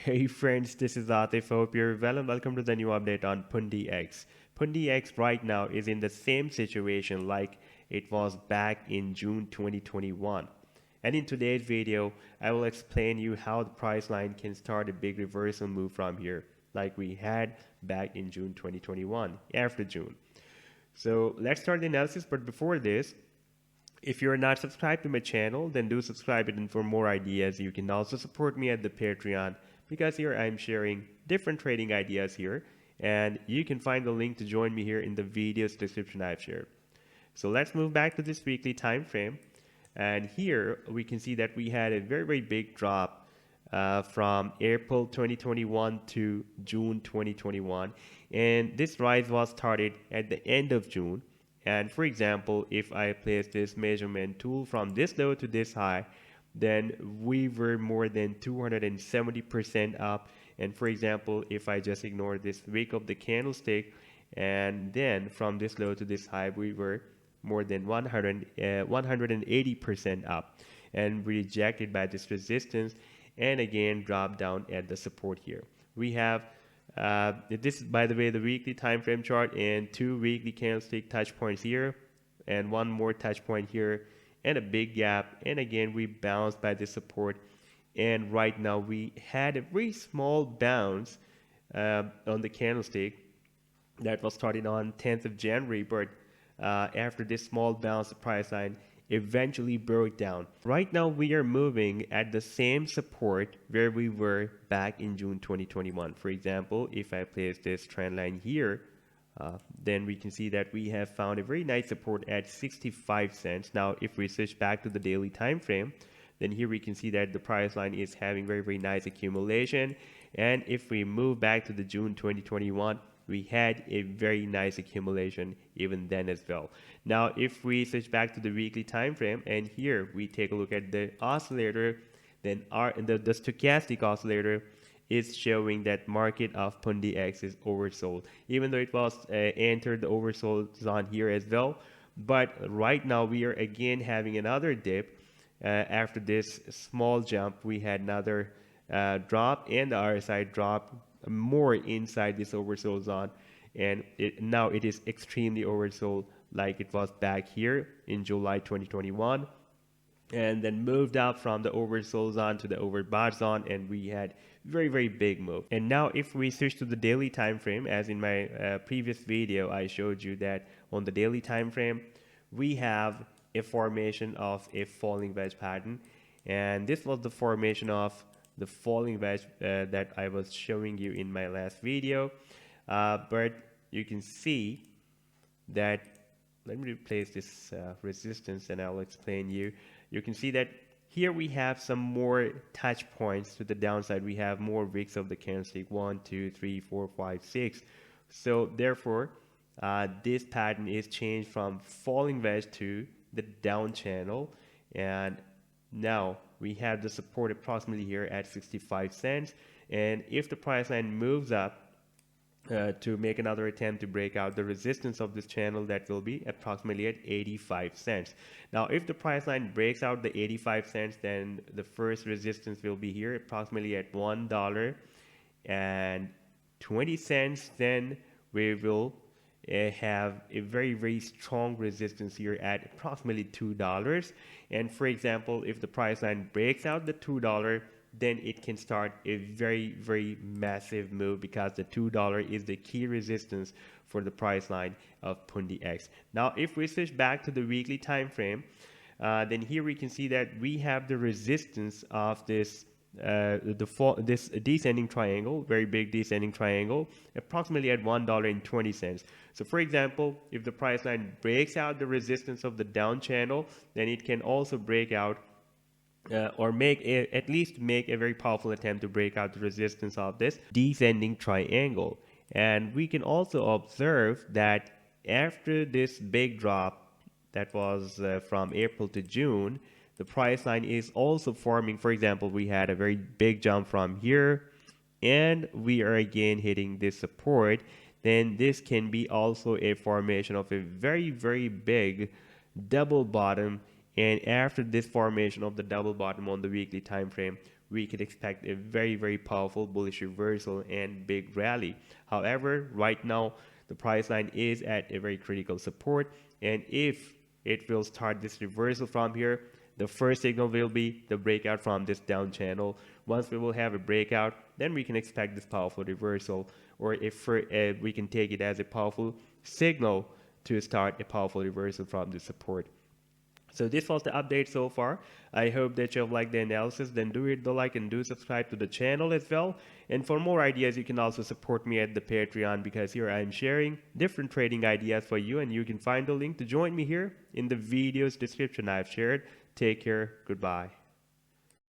Hey friends, this is Atif. Hope you're well and welcome to the new update on pundix. Pundix right now is in the same situation like it was back in June 2021. And in today's video, I will explain you how the price line can start a big reversal move from here, like we had back in June 2021, after June. So let's start the analysis, but before this, if you're not subscribed to my channel, then do subscribe it, and for more ideas, you can also support me at the Patreon because here I'm sharing different trading ideas here, and you can find the link to join me here in the video's description I've shared. So let's move back to this weekly time frame, and here we can see that we had a very big drop from April 2021 to June 2021, and this rise was started at the end of June. And for example, if I place this measurement tool from this low to this high, then we were more than 270% up. And for example, if I just ignore this wick of the candlestick, and then from this low to this high, we were more than 180% up, and rejected by this resistance, and again dropped down at the support here. We have this is, by the way, the weekly time frame chart, and two weekly candlestick touch points here, and one more touch point here, and a big gap, and again we bounced by this support. And right now we had a very small bounce on the candlestick that was started on 10th of January, but after this small bounce, the price line eventually broke down. Right now we are moving at the same support where we were back in June 2021. For example, if I place this trend line here, then we can see that we have found a very nice support at 65 cents. Now if we switch back to the daily time frame, then here we can see that the price line is having very nice accumulation. And if we move back to the June 2021, we had a very nice accumulation even then as well. Now if we switch back to the weekly time frame, and here we take a look at the oscillator, then the stochastic oscillator is showing that market of pundix is oversold, even though it was entered the oversold zone here as well. But right now we are again having another dip. After this small jump, we had another drop, and the RSI dropped more inside this oversold zone, and now it is extremely oversold like it was back here in July 2021, and then moved up from the oversold zone to the overbought zone, and we had very big move. And now if we switch to the daily time frame, as in my previous video I showed you that on the daily time frame we have a formation of a falling wedge pattern, and this was the formation of the falling wedge that I was showing you in my last video. But you can see that, let me replace this resistance and I'll explain you. You can see that here we have some more touch points to the downside. We have more wicks of the candlestick, 1 2 3 4 5 6. So therefore this pattern is changed from falling wedge to the down channel, and now we have the support approximately here at 65 cents. And if the price line moves up to make another attempt to break out the resistance of this channel, that will be approximately at 85 cents. Now if the price line breaks out the 85 cents, then the first resistance will be here approximately at $1.20. Then we will have a very strong resistance here at approximately $2. And for example, if the price line breaks out the $2, then it can start a very massive move, because the $2 is the key resistance for the price line of pundix. Now if we switch back to the weekly time frame, then here we can see that we have the resistance of this this descending triangle, very big descending triangle, approximately at $1.20. So for example, if the price line breaks out the resistance of the down channel, then it can also break out or at least make a very powerful attempt to break out the resistance of this descending triangle. And we can also observe that after this big drop that was from April to June, the price line is also forming. For example, we had a very big jump from here, and we are again hitting this support. Then this can be also a formation of a very big double bottom. And after this formation of the double bottom on the weekly time frame, we can expect a very powerful bullish reversal and big rally. However, right now the price line is at a very critical support, and if it will start this reversal from here, the first signal will be the breakout from this down channel. Once we will have a breakout, then we can expect this powerful reversal, or if we can take it as a powerful signal to start a powerful reversal from the support. So this was the update so far. I hope that you have liked the analysis. Then do hit the like and do subscribe to the channel as well. And for more ideas, you can also support me at the Patreon, because here I am sharing different trading ideas for you, and you can find the link to join me here in the video's description I've shared. Take care. Goodbye.